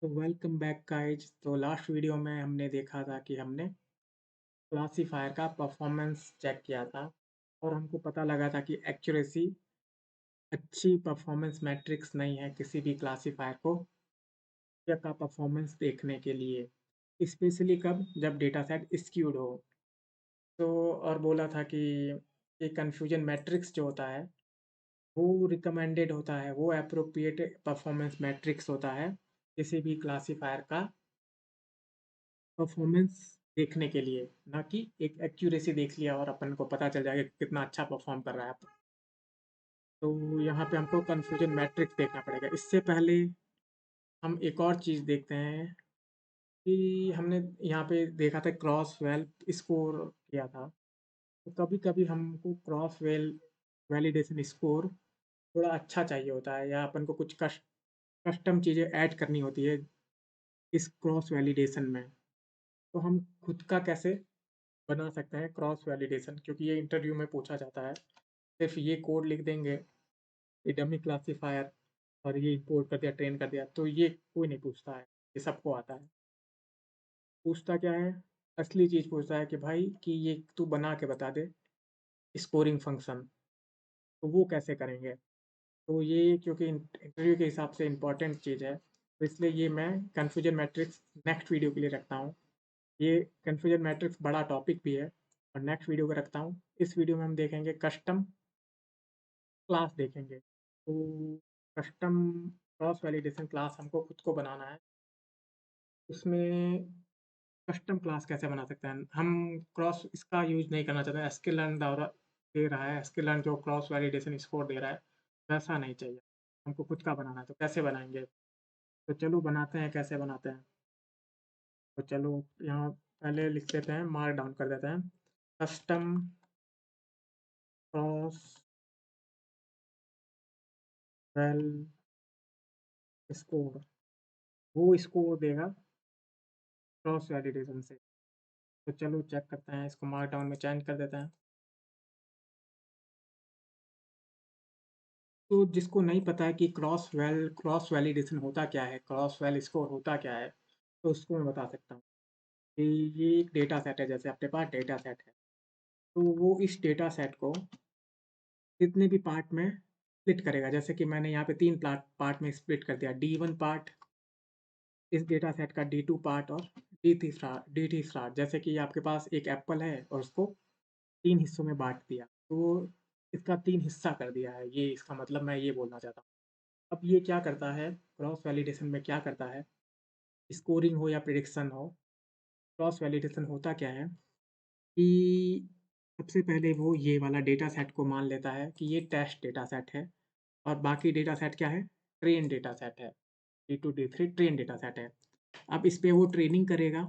तो welcome back guys. तो last video में हमने देखा था कि हमने क्लासीफायर का परफॉर्मेंस चेक किया था और हमको पता लगा था कि एक्यूरेसी अच्छी परफॉर्मेंस मैट्रिक्स नहीं है किसी भी क्लासीफायर को या का परफॉर्मेंस देखने के लिए, स्पेशली कब जब डेटा सेट स्क्यूड हो। तो और बोला था कि ये कन्फ्यूजन मैट्रिक्स जो होता है वो रिकमेंडेड होता है, वो अप्रोप्रिएट परफॉर्मेंस मैट्रिक्स होता है किसी भी क्लासीफायर का परफॉर्मेंस देखने के लिए, ना कि एक एक्यूरेसी देख लिया और अपन को पता चल जाएगा कि कितना अच्छा परफॉर्म कर रहा है। तो यहाँ पे हमको कन्फ्यूजन मैट्रिक्स देखना पड़ेगा। इससे पहले हम एक और चीज़ देखते हैं कि हमने यहाँ पे देखा था क्रॉस वेल स्कोर किया था। तो कभी कभी हमको क्रॉस वेल वैलिडेशन स्कोर थोड़ा अच्छा चाहिए होता है, या अपन को कुछ कस्टम चीज़ें ऐड करनी होती है इस क्रॉस वैलिडेशन में। तो हम खुद का कैसे बना सकते हैं क्रॉस वैलिडेशन, क्योंकि ये इंटरव्यू में पूछा जाता है। सिर्फ ये कोड लिख देंगे, ये डमी क्लासिफायर और ये इंपोर्ट कर दिया, ट्रेन कर दिया, तो ये कोई नहीं पूछता है। ये सबको आता है। पूछता क्या है, असली चीज़ पूछता है कि भाई कि ये तू बना के बता दे स्कोरिंग फंक्शन। तो वो कैसे करेंगे? तो ये क्योंकि इंटरव्यू के हिसाब से इम्पोर्टेंट चीज़ है, तो इसलिए ये मैं कन्फ्यूजन मैट्रिक्स नेक्स्ट वीडियो के लिए रखता हूँ। ये कन्फ्यूजन मैट्रिक्स बड़ा टॉपिक भी है और नेक्स्ट वीडियो को रखता हूँ। इस वीडियो में हम देखेंगे कस्टम क्लास देखेंगे। तो कस्टम क्रॉस वैलिडेशन क्लास हमको खुद को बनाना है। उसमें कस्टम क्लास कैसे बना सकते हैं? हम क्रॉस इसका यूज़ नहीं करना चाहते हैं। sklearn द्वारा दे रहा है, sklearn जो क्रॉस वैलिडेशन स्कोर दे रहा है, वैसा नहीं चाहिए। हमको खुद का बनाना है, तो कैसे बनाएँगे? तो चलो बनाते हैं, कैसे बनाते हैं? तो चलो यहाँ पहले लिख देते हैं, मार्क डाउन कर देते हैं। कस्टम क्रॉस वेल स्कोर, वो स्कोर देगा क्रॉस वैलिडेशन से। तो चलो चेक करते हैं, इसको मार्कडाउन में चेंज कर देते हैं। तो जिसको नहीं पता है कि क्रॉस वैलिडेशन होता क्या है, क्रॉस वेल स्कोर होता क्या है, तो उसको मैं बता सकता हूँ कि ये एक डेटा सेट है। जैसे आपके पास डेटा सेट है, तो वो इस डेटा सेट को जितने भी पार्ट में स्प्लिट करेगा। जैसे कि मैंने यहाँ पे 3 पार्ट में स्प्लिट कर दिया, D1 पार्ट इस डेटा सेट का, D2 पार्ट और डी तीसरा। जैसे कि आपके पास एक एप्पल है और उसको 3 हिस्सों में बाँट दिया, तो इसका 3 हिस्सा कर दिया है, ये इसका मतलब मैं ये बोलना चाहता हूँ। अब ये क्या करता है, क्रॉस वैलिडेशन में क्या करता है, स्कोरिंग हो या प्रिडिक्शन हो, क्रॉस वैलिडेशन होता क्या है कि सबसे पहले वो ये वाला डेटा सेट को मान लेता है कि ये टेस्ट डेटा सेट है और बाकी डेटा सेट क्या है, ट्रेन डेटा सेट है। D2 D3 train data set है। अब इस पे वो ट्रेनिंग करेगा,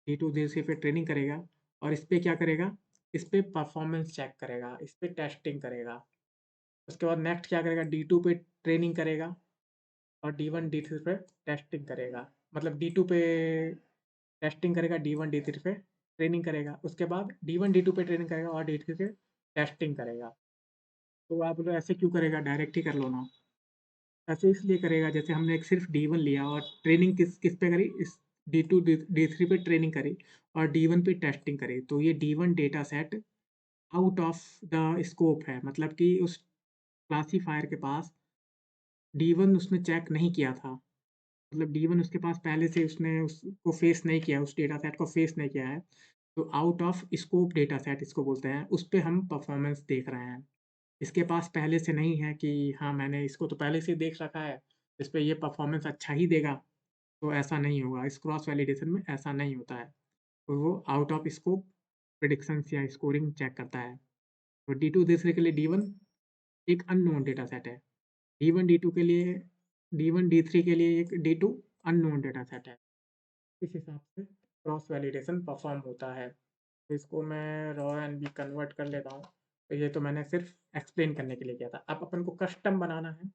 D2 D3 पे ट्रेनिंग करेगा और इस पे क्या करेगा, इस पे परफॉर्मेंस चेक करेगा, इस पे टेस्टिंग करेगा। उसके बाद नेक्स्ट क्या करेगा, D2 पे ट्रेनिंग करेगा और D1 D3 पे टेस्टिंग करेगा। मतलब D2 पे टेस्टिंग करेगा, D1 D3 पे ट्रेनिंग करेगा। उसके बाद D1 D2 पे ट्रेनिंग करेगा और D3 पे टेस्टिंग करेगा। तो आप बोलो ऐसे क्यों करेगा, डायरेक्ट ही कर लो ना। ऐसे इसलिए करेगा, जैसे हमने एक सिर्फ D1 लिया और ट्रेनिंग किस किस पे करी, इस D2 D3 पे ट्रेनिंग करी और D1 पे टेस्टिंग करी। तो ये D1 data set out of the scope है, मतलब कि उस क्लासीफायर के पास D1 उसने चेक नहीं किया था। मतलब D1 उसके पास पहले से उसने उसको फेस नहीं किया, उस डेटा सेट को फेस नहीं किया है। तो out of scope data set इसको बोलते हैं, उस पे हम परफॉर्मेंस देख रहे हैं। इसके पास पहले से नहीं है कि हाँ, मैंने इसको तो पहले से ही देख रखा है, इस पे ये परफॉर्मेंस अच्छा ही देगा, तो ऐसा नहीं होगा। इस क्रॉस वैलिडेशन में ऐसा नहीं होता है। तो वो आउट ऑफ स्कोप प्रेडिक्शंस या स्कोरिंग चेक करता है। तो D2 तीसरे के लिए D1 एक अननोन डेटा सेट है। D1 D2 के लिए D1 D3 के लिए एक D2 अननोन डेटा सेट है। इस हिसाब से क्रॉस वैलिडेशन परफॉर्म होता है। तो इसको मैं रॉ एंड बी कन्वर्ट कर लेता हूँ। तो ये तो मैंने सिर्फ एक्सप्लेन करने के लिए किया था। अब अपन को कस्टम बनाना है,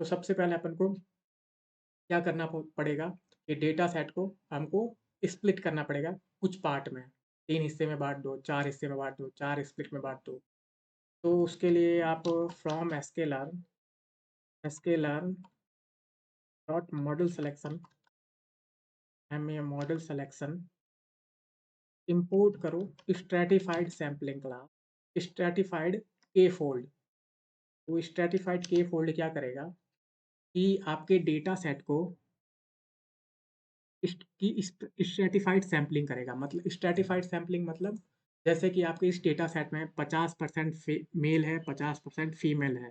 तो सबसे पहले अपन को क्या करना पड़ेगा कि डेटा सेट को हमको स्प्लिट करना पड़ेगा कुछ पार्ट में। 3 हिस्से में बाँट दो, 4 हिस्से में बाँट दो, 4 स्प्लिट में बाँट दो। तो उसके लिए आप from sklearn dot module selection model selection, import करो स्ट्रैटिफाइड सैम्पलिंग क्लास, स्ट्रैटिफाइड के फोल्ड। तो स्ट्रैटिफाइड के फोल्ड क्या करेगा कि आपके डेटा सेट को स्ट्रैटिफाइड सैम्पलिंग करेगा। मतलब स्ट्रैटिफाइड सैम्पलिंग मतलब जैसे कि आपके इस डेटा सेट में 50% मेल है, 50% फीमेल है,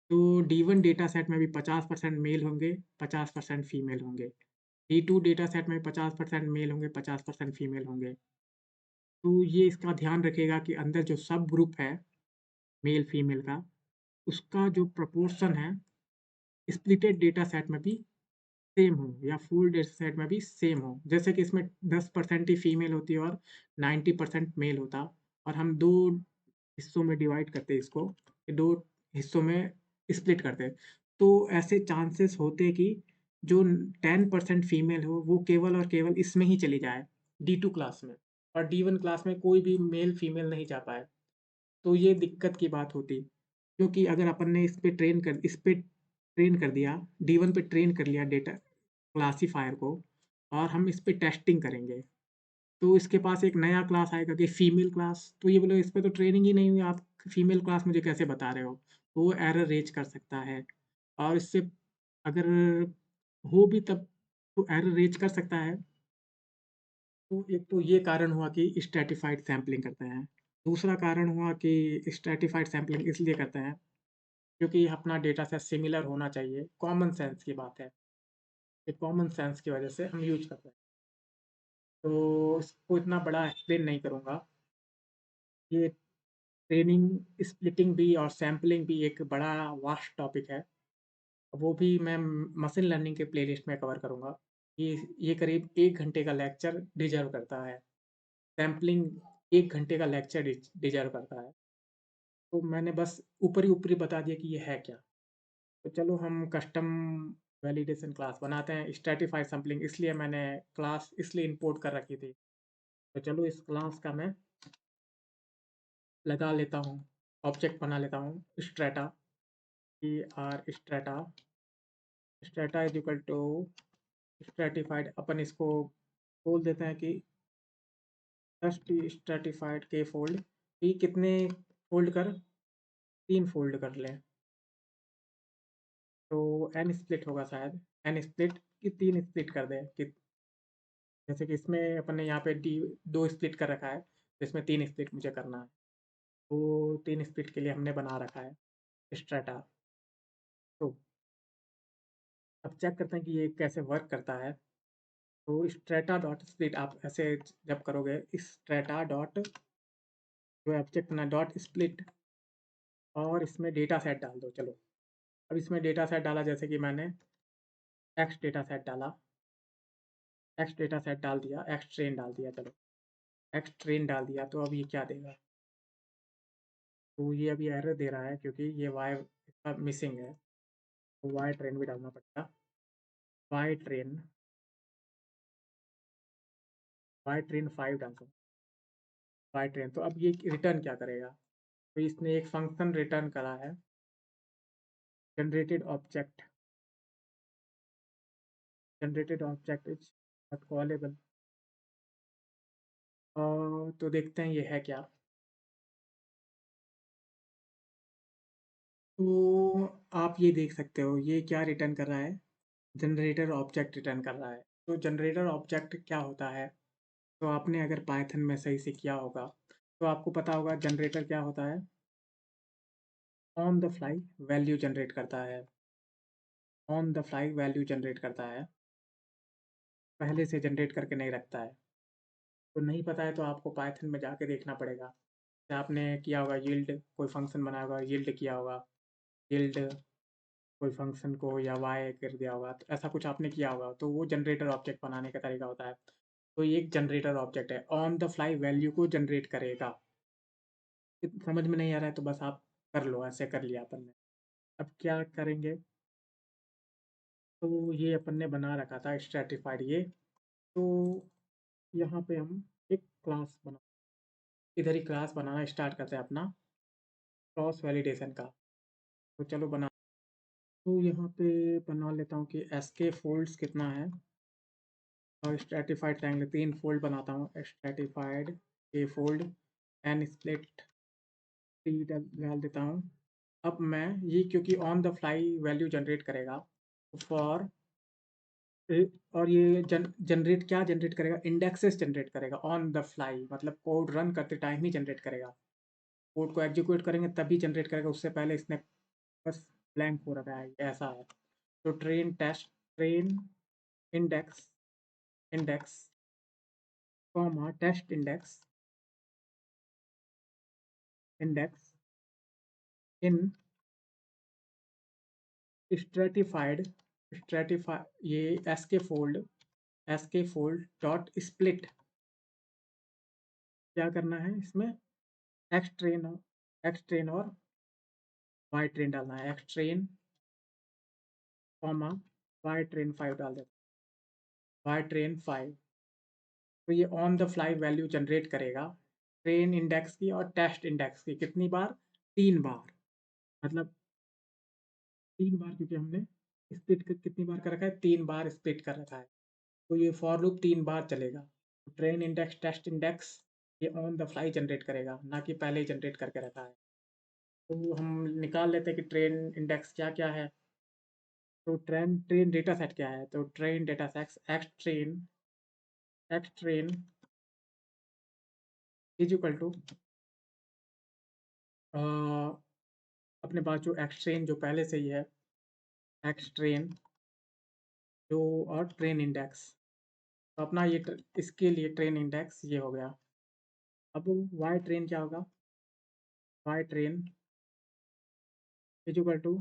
तो D1 डेटा सेट में भी 50% मेल होंगे, 50% फीमेल होंगे। D2 डेटा सेट में 50% मेल होंगे, 50% फीमेल होंगे। तो ये इसका ध्यान रखेगा कि अंदर जो सब ग्रुप है मेल फीमेल का, उसका जो प्रोपोर्शन है स्प्लिटेड डेटा सेट में भी सेम हो, या फुल डेटा सेट में भी सेम हो। जैसे कि इसमें 10% ही फीमेल होती है और 90% मेल होता, और हम दो हिस्सों में डिवाइड करते इसको, दो हिस्सों में स्प्लिट करते, तो ऐसे चांसेस होते कि जो 10% फीमेल हो वो केवल और केवल इसमें ही चली जाए, D2 क्लास में, और D1 क्लास में कोई भी मेल फीमेल नहीं जा पाए। तो ये दिक्कत की बात होती, क्योंकि अगर अपन ने इस पे ट्रेन कर दिया, D1 पे ट्रेन कर लिया डेटा क्लासिफ़ायर को, और हम इस पे टेस्टिंग करेंगे, तो इसके पास एक नया क्लास आएगा कि फीमेल क्लास, तो ये बोले इस पे तो ट्रेनिंग ही नहीं हुई, आप फीमेल क्लास मुझे कैसे बता रहे हो? तो वो एरर रेज़ कर सकता है, और इससे अगर हो भी तब तो एरर रेज़ कर सकता है। तो एक तो ये कारण हुआ कि स्ट्रैटिफ़ाइड सैंपलिंग करते हैं। दूसरा कारण हुआ कि स्ट्रैटिफ़ाइड सैंपलिंग इसलिए करते हैं क्योंकि अपना डेटा सेट सिमिलर होना चाहिए, कॉमन सेंस की बात है। ये कॉमन सेंस की वजह से हम यूज़ करते हैं। तो इसको इतना बड़ा एक्सप्लेन नहीं करूँगा। ये ट्रेनिंग, स्प्लिटिंग भी और सैंपलिंग भी एक बड़ा वास्ट टॉपिक है। वो भी मैं मशीन लर्निंग के प्लेलिस्ट में कवर करूँगा। ये ये करीब 1 घंटे का लेक्चर डिज़र्व करता है। सैंपलिंग 1 घंटे का लेक्चर डिज़र्व करता है। तो मैंने बस ऊपरी-ऊपरी बता दिया कि ये है क्या। तो चलो हम कस्टम वैलिडेशन क्लास बनाते हैं। स्ट्रैटिफाइड सैंपलिंग इसलिए मैंने क्लास इसलिए इंपोर्ट कर रखी थी। तो चलो इस क्लास का मैं लगा लेता हूँ, ऑब्जेक्ट बना लेता हूँ strata, strata, strata is equal to stratified, अपन इसको बोल देते हैं कि फर्स्ट स्ट्रैटिफाइड के फोल्ड, कि कितने फोल्ड कर, 3 फोल्ड कर लें, तो एन स्प्लिट होगा शायद, एन स्प्लिट की 3 स्प्लिट कर दें कि जैसे कि इसमें अपन ने यहाँ पे डी 2 स्प्लिट कर रखा है, तो इसमें 3 स्प्लिट मुझे करना है। तो 3 स्प्लिट के लिए हमने बना रखा है स्ट्रैटा। तो अब चेक करते हैं कि ये कैसे वर्क करता है। तो स्ट्रैटा डॉट स्प्लिट आप ऐसे जब करोगे, स्ट्रैटा डॉट जो ऑब्जेक्ट बना डॉट स्प्लिट, और इसमें डेटा सेट डाल दो। चलो अब इसमें डेटा सेट डाला, जैसे कि मैंने एक्स डेटा सेट डाला, एक्स डेटा सेट डाल दिया, एक्स ट्रेन डाल दिया। चलो एक्स ट्रेन डाल दिया, तो अब ये क्या देगा? तो ये अभी एरर दे रहा है क्योंकि ये वाई इसका मिसिंग है, तो वाई ट्रेन भी डालना पड़ेगा। वाई ट्रेन, वाई ट्रेन 5 डाल दो, वाई ट्रेन। तो अब ये रिटर्न क्या करेगा? तो इसने एक फंक्शन रिटर्न करा है, generated object, generated object is not callable. और तो देखते हैं ये है क्या। तो आप ये देख सकते हो ये क्या रिटर्न कर रहा है, जनरेटर ऑब्जेक्ट रिटर्न कर रहा है। तो जनरेटर ऑब्जेक्ट क्या होता है? तो आपने अगर पाइथन में सही से किया होगा तो आपको पता होगा जनरेटर क्या होता है। On the fly value generate करता है, on the fly value generate करता है, पहले से जनरेट करके नहीं रखता है। तो नहीं पता है तो आपको पाइथन में जाके देखना पड़ेगा। जैसे आपने किया होगा यील्ड, कोई फंक्शन बनाया होगा, यील्ड किया होगा, यील्ड कोई फंक्शन को या वाई कर दिया होगा, तो ऐसा कुछ आपने किया होगा, तो वो जनरेटर ऑब्जेक्ट बनाने का तरीका होता है। तो ये एक जनरेटर ऑब्जेक्ट है, ऑन द फ्लाई वैल्यू को जनरेट करेगा। समझ में नहीं आ रहा है तो बस आप कर लो, ऐसे कर लिया अपन ने। अब क्या करेंगे? तो ये अपन ने बना रखा था स्ट्रैटिफाइड ये, तो यहाँ पे हम एक क्लास बना, इधर ही क्लास बनाना स्टार्ट करते हैं अपना क्रॉस वैलिडेशन का। तो चलो बना, तो यहाँ पे बना लेता हूँ कि एस के फोल्ड्स कितना है, और स्ट्रैटिफाइड ट्रायंगल 3 फ़ोल्ड बनाता हूँ, stratified A fold and split T डाल देता हूँ। अब मैं ये क्योंकि on the fly value generate करेगा फॉर और ये जनरेट क्या जनरेट करेगा, इंडेक्सेस जनरेट करेगा ऑन द फ्लाई, मतलब कोड रन करते टाइम ही जनरेट करेगा। कोड को एग्जीक्यूट करेंगे तभी जनरेट करेगा, उससे पहले इसने बस ब्लैंक हो रखा है, ऐसा है। तो train index index comma test index in stratified ये S K fold dot split. क्या करना है इसमें, एक्स ट्रेन और वाई ट्रेन डालना है, X train comma Y train 5 डाल देते हैं, वाई ट्रेन 5। तो ये on the fly value generate करेगा ट्रेन इंडेक्स की और टेस्ट इंडेक्स की, कितनी बार, 3 बार, मतलब 3 बार, क्योंकि हमने स्प्लिट कितनी बार कर रखा है, 3 बार स्प्लिट कर रखा है। तो ये फॉर लूप 3 बार चलेगा। ट्रेन इंडेक्स टेस्ट इंडेक्स ये ऑन द फ्लाई जनरेट करेगा, ना कि पहले ही जनरेट करके रखा है। तो हम निकाल लेते हैं कि ट्रेन इंडेक्स क्या क्या है। तो ट्रेन ट्रेन डेटा सेट क्या है, तो train data set X train is equal to अपने पास जो एक्स ट्रेन जो पहले से ही है, एक्स ट्रेन जो और ट्रेन इंडेक्स, तो अपना ये इसके लिए ट्रेन इंडेक्स ये हो गया। अब वाई ट्रेन क्या होगा, Y train is equal to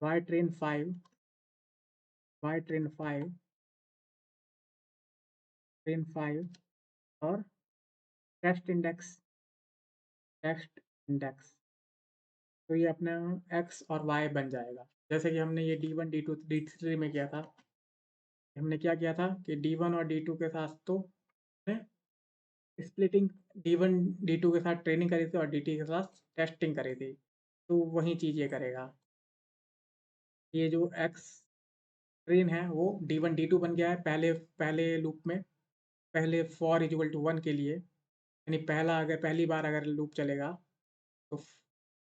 Y train 5, Y train 5 और टेक्स्ट इंडेक्स। तो ये अपना एक्स और वाई बन जाएगा, जैसे कि हमने ये D one D two D three में किया था। हमने क्या किया था कि डी वन और डी टू के साथ तो splitting, D one D two के साथ ट्रेनिंग करी थी और डी टी के साथ टेस्टिंग करी थी। तो वही चीज़ ये करेगा। ये जो एक्स ट्रेन है वो डी वन डी टू बन गया है पहले पहले लूप में, पहले फॉर इज इक्वल टू 1 के लिए, यानी पहली बार अगर लूप चलेगा तो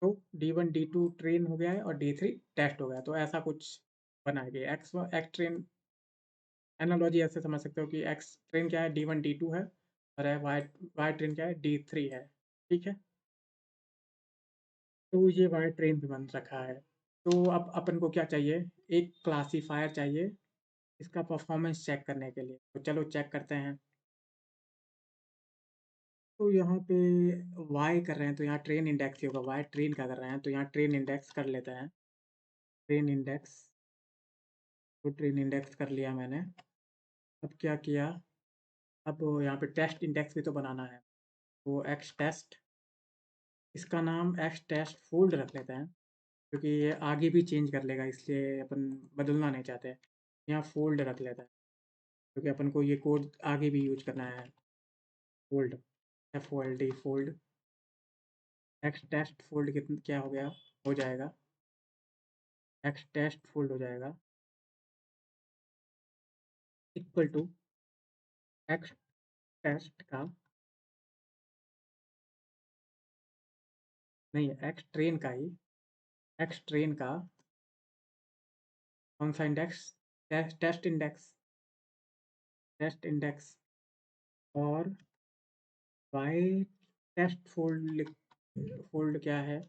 तो D one D two train हो गया है और डी थ्री टेस्ट हो गया है। तो ऐसा कुछ बनाएंगे, एक्स ट्रेन एनालॉजी ऐसे समझ सकते हो कि एक्स ट्रेन क्या है, डी वन डी टू है, और वाई वाई ट्रेन क्या है, डी थ्री है। ठीक है, तो ये वाई ट्रेन भी बन रखा है। तो अब अपन को क्या चाहिए, एक क्लासीफायर चाहिए इसका परफॉर्मेंस चेक करने के लिए। तो चलो चेक करते हैं। तो यहाँ पे वाई कर रहे हैं तो यहाँ ट्रेन इंडेक्स ही होगा, वाई ट्रेन का कर रहे हैं तो यहाँ ट्रेन इंडेक्स कर लेते हैं। ट्रेन इंडेक्स, तो ट्रेन इंडेक्स कर लिया मैंने। अब क्या किया, अब यहाँ पे टेस्ट इंडेक्स भी तो बनाना है। तो एक्स टेस्ट, इसका नाम एक्स टेस्ट फोल्ड रख लेते हैं, क्योंकि ये आगे भी चेंज कर लेगा इसलिए अपन बदलना नहीं चाहते। यहाँ फ़ोल्ड रख लेता है क्योंकि अपन को ये कोड आगे भी यूज़ करना है। Fold, FOLD fold, X test fold कितना क्या हो गया, हो जाएगा एक्स टेस्ट फ़ोल्ड हो जाएगा इक्वल टू एक्स टेस्ट का, नहीं एक्स ट्रेन का ही, एक्स ट्रेन का कौन सा इंडेक्स, टेस्ट इंडेक्स और वाई टेस्ट फ़ोल्ड क्या है,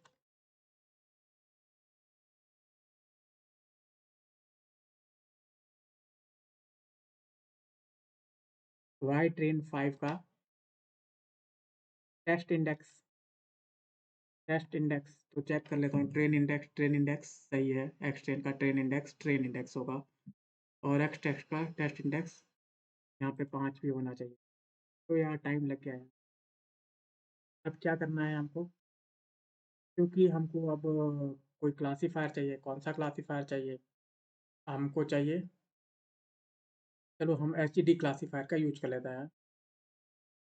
वाई ट्रेन 5 का टेस्ट इंडेक्स, तो चेक कर लेता हूँ। ट्रेन इंडेक्स सही है, एक्स ट्रेन का ट्रेन इंडेक्स होगा, और एक्स टेस्ट का टेस्ट इंडेक्स यहाँ पे 5 भी होना चाहिए। तो यहाँ टाइम लग गया है। अब क्या करना है हमको, क्योंकि हमको अब कोई क्लासीफायर चाहिए, कौन सा क्लासीफायर चाहिए, हमको चाहिए, चलो हम एच डी क्लासीफायर का यूज कर लेते हैं।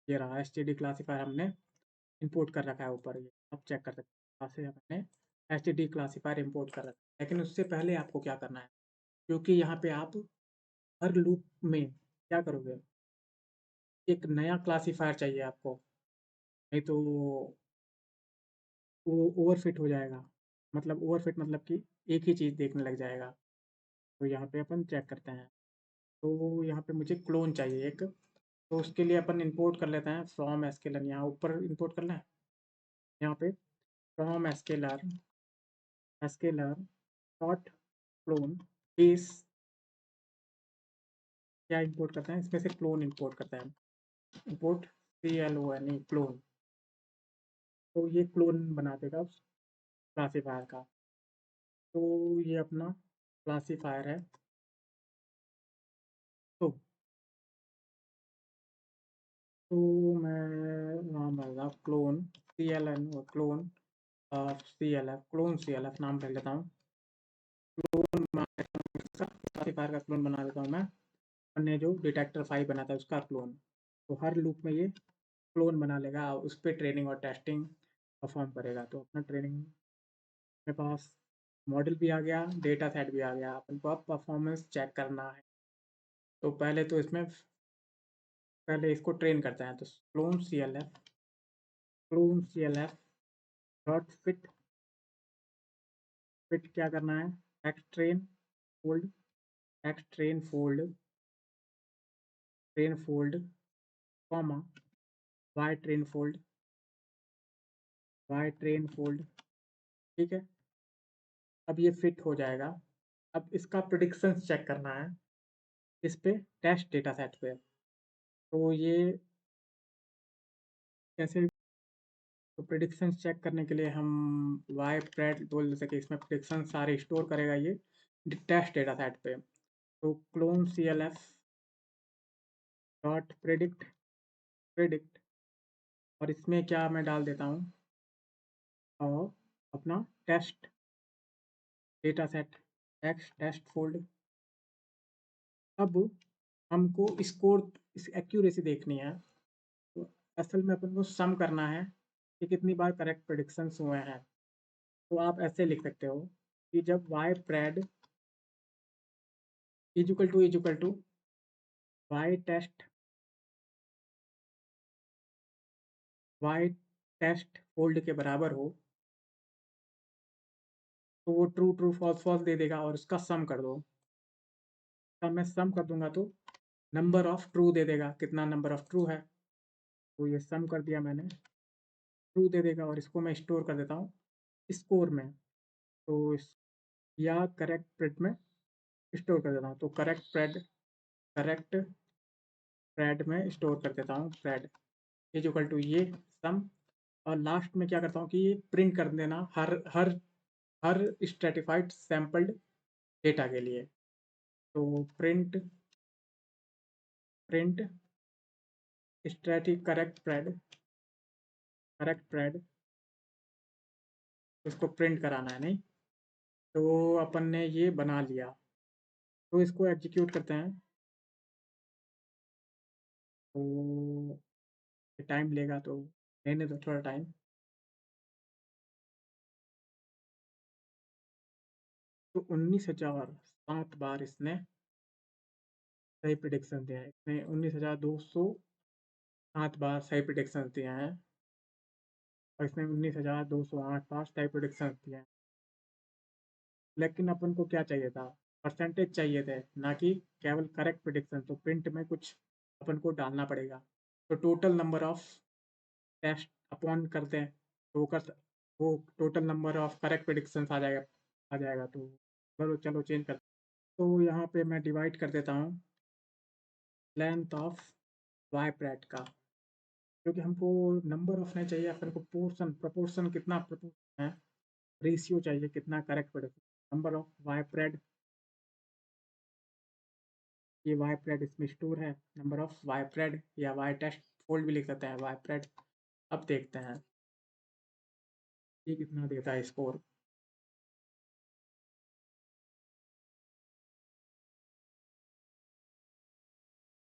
ये रहा एच डी क्लासीफायर, हमने इंपोर्ट कर रखा है ऊपर, ये अब चेक कर सकते हैं यहाँ से हमने एच डी क्लासीफायर इंपोर्ट कर रखा है। लेकिन उससे पहले आपको क्या करना है, क्योंकि यहाँ पे आप हर लूप में क्या करोगे? एक नया क्लासिफ़ायर चाहिए आपको, नहीं तो वो ओवरफिट हो जाएगा। मतलब ओवरफिट मतलब कि एक ही चीज़ देखने लग जाएगा। तो यहाँ पे अपन चेक करते हैं। तो यहाँ पे मुझे क्लोन चाहिए एक, तो उसके लिए अपन इंपोर्ट कर लेते हैं फ्रॉम एसकेलर, यहाँ ऊपर इंपोर्ट करना है। यहाँ पे फ्रॉम एसकेलर डॉट क्लोन बेस, क्या इंपोर्ट करते हैं इसमें से क्लोन इंपोर्ट करते हैं। इंपोर्ट CLONE क्लोन, तो ये क्लोन बना देगा उस क्लासिफायर का। तो ये अपना क्लासिफायर है। तो तो मैं नाम डालूँगा क्लोन CLN और क्लोन CLF, क्लोन CLF नाम रख लेता हूँ। क्लोन क्लासिफायर का क्लोन बना देता हूँ मैं। हमने जो डिटेक्टर 5 बना था उसका क्लोन। तो हर लूप में ये क्लोन बना लेगा, उस पे ट्रेनिंग और टेस्टिंग परफॉर्म करेगा। तो अपना ट्रेनिंग मेरे पास मॉडल भी आ गया, डेटा सेट भी आ गया। अपन को अब परफॉर्मेंस चेक करना है। तो पहले इसको ट्रेन करते हैं। तो क्लोन CLF डॉट फिट क्या करना है, fold train fold comma Y train fold. ठीक है, अब ये फिट हो जाएगा। अब इसका प्रिडिक्शंस चेक करना है इस पे, टेस्ट डेटा सेट पे। तो ये कैसे, तो प्रिडिक्शंस चेक करने के लिए हम वाई प्रेड बोल सके, इसमें प्रिडिक्शन सारे स्टोर करेगा ये टेस्ट डेटा सेट पे। तो क्लोन CLF डॉट प्रिडिक्ट, और इसमें क्या मैं डाल देता हूँ, और अपना test data set X test fold. अब हमको स्कोर, इस एक्यूरेसी देखनी है। तो असल में अपन को सम करना है कि कितनी बार करेक्ट प्रेडिक्शंस हुए हैं। तो आप ऐसे लिख सकते हो कि जब y pred y test fold के बराबर हो, तो वो ट्रू ट्रू फॉल्स फॉल्स दे देगा और उसका सम कर दो। तब मैं सम कर दूंगा तो नंबर ऑफ ट्रू दे देगा, कितना नंबर ऑफ ट्रू है। तो ये सम कर दिया मैंने, ट्रू दे देगा, और इसको मैं स्टोर कर देता हूँ स्कोर में। तो या करेक्ट प्रेड में स्टोर कर देता हूँ। तो करेक्ट प्रेड में स्टोर कर देता हूँ, प्रेड इज इक्वल टू ये सम। और लास्ट में क्या करता हूँ कि ये प्रिंट कर देना हर हर हर स्ट्रेटिफाइड सैम्पल्ड डेटा के लिए। तो प्रिंट स्ट्रेटिक करेक्ट प्रेड, इसको प्रिंट कराना है नहीं। तो अपन ने ये बना लिया, तो इसको एग्जीक्यूट करते हैं। तो टाइम लेगा, तो लेने दो थोड़ा टाइम। तो 19,007 बार इसने सही प्रिडिक्शन दिया है। इसने 19,207 बार सही प्रिडिक्शन दिए हैं, और इसने 19,208 बार सही प्रिडिक्शन दिए हैं। लेकिन अपन को क्या चाहिए था, परसेंटेज चाहिए थे, ना कि केवल करेक्ट प्रिडिक्शन। तो प्रिंट में कुछ अपन को डालना पड़ेगा। तो total number of test upon करते हैं, तो वो total number of correct predictions आ जाएगा। तो चलो चेंज करते हैं। तो यहाँ पे मैं डिवाइड कर देता हूँ लेंथ ऑफ वाई प्रेड का, क्योंकि हमको नंबर ऑफ नहीं चाहिए, अपन को प्रोपोर्शन कितना प्रोपोर्शन है, रेशियो चाहिए कितना correct prediction. Number of Y pred, ये वाई प्रेड इसमें स्टोर है। नंबर ऑफ वाई प्रेड या वाई टेस्ट फोल्ड भी लिख सकते हैं, वाई प्रेड। अब देखते हैं ये कितना देता है स्कोर।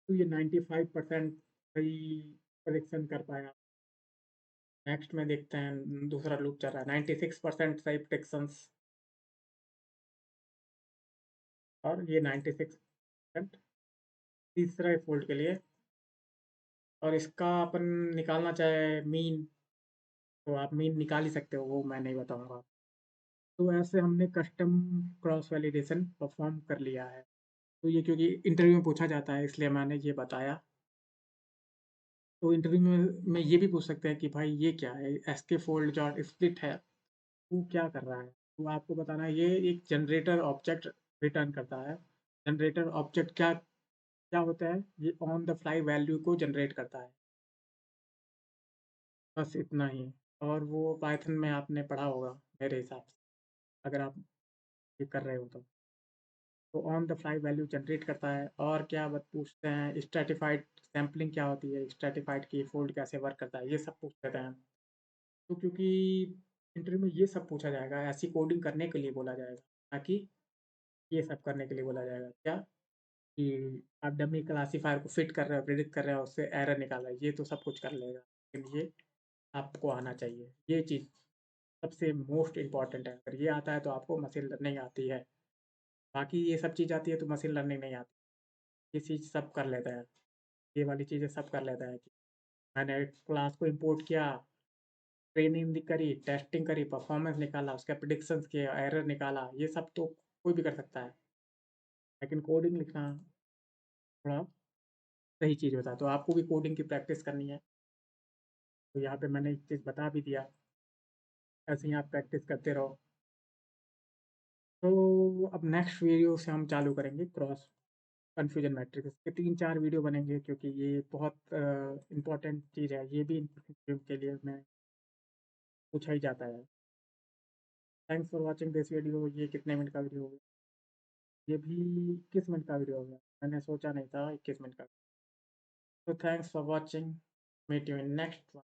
तो ये 95% सही प्रेडिक्शन कर पाया। नेक्स्ट में देखते हैं, दूसरा लूप चल रहा है, 96% सही प्रेडिक्शंस, और ये 96%। तीसरा फोल्ड के लिए, और इसका अपन निकालना चाहे मीन, तो आप मीन निकाल ही सकते हो, वो मैं नहीं बताऊँगा। तो ऐसे हमने कस्टम क्रॉस वैलिडेशन परफॉर्म कर लिया है। तो ये क्योंकि इंटरव्यू में पूछा जाता है इसलिए मैंने ये बताया। तो इंटरव्यू में ये भी पूछ सकते हैं कि भाई ये क्या है? एसके फोल्ड डॉट स्प्लिट है, वो क्या कर रहा है? तो आपको बताना है, ये एक जनरेटर ऑब्जेक्ट रिटर्न करता है। जनरेटर ऑब्जेक्ट क्या क्या होता है? ये ऑन द फ्लाई वैल्यू को जनरेट करता है। बस इतना ही। और वो पाइथन में आपने पढ़ा होगा मेरे हिसाब से, अगर आप ये कर रहे हो तो। तो on the fly value generate करता है। और क्या बत पूछते हैं, स्ट्रैटिफाइड सैम्पलिंग क्या होती है, स्ट्रैटिफाइड की फोल्ड कैसे वर्क करता है, ये सब पूछ लेते हैं। तो क्योंकि इंटरव्यू में ये सब पूछा जाएगा, ऐसी कोडिंग करने के लिए बोला जाएगा, ताकि ये सब करने के लिए बोला जाएगा क्या, कि आप डमी क्लासीफायर को फिट कर रहे हो, प्रिडिक्ट कर रहे हो, उससे एरर निकाल रहे हो, ये तो सब कुछ कर लेगा, लेकिन ये आपको आना चाहिए। ये चीज़ सबसे मोस्ट इम्पॉर्टेंट है। अगर ये आता है तो आपको मशीन लर्निंग आती है। बाकी ये सब चीज़ आती है तो मशीन लर्निंग नहीं आती। ये चीज़ सब कर लेता है। ये वाली चीज़ें सब कर लेता है कि मैंने क्लास को इंपोर्ट किया, ट्रेनिंग करी, टेस्टिंग करी, परफॉर्मेंस निकाला, उसके प्रिडिक्शंस किए, एरर निकाला, ये सब तो कोई भी कर सकता है। लेकिन कोडिंग लिखना थोड़ा सही चीज़ होता है। तो आपको भी कोडिंग की प्रैक्टिस करनी है। तो यहाँ पे मैंने एक चीज़ बता भी दिया, ऐसे ही आप प्रैक्टिस करते रहो। तो अब नेक्स्ट वीडियो से हम चालू करेंगे क्रॉस कन्फ्यूजन मैट्रिक्स के 3-4 वीडियो बनेंगे, क्योंकि ये बहुत इम्पोर्टेंट चीज़ है। ये भी इंटरव्यू के लिए मैं पूछा ही जाता है। Thanks for watching this video. ये कितने मिनट का वीडियो हो गया? ये भी 21 मिनट का वीडियो हो गया। मैंने सोचा नहीं था 21 मिनट का। तो thanks for watching, meet you in next one.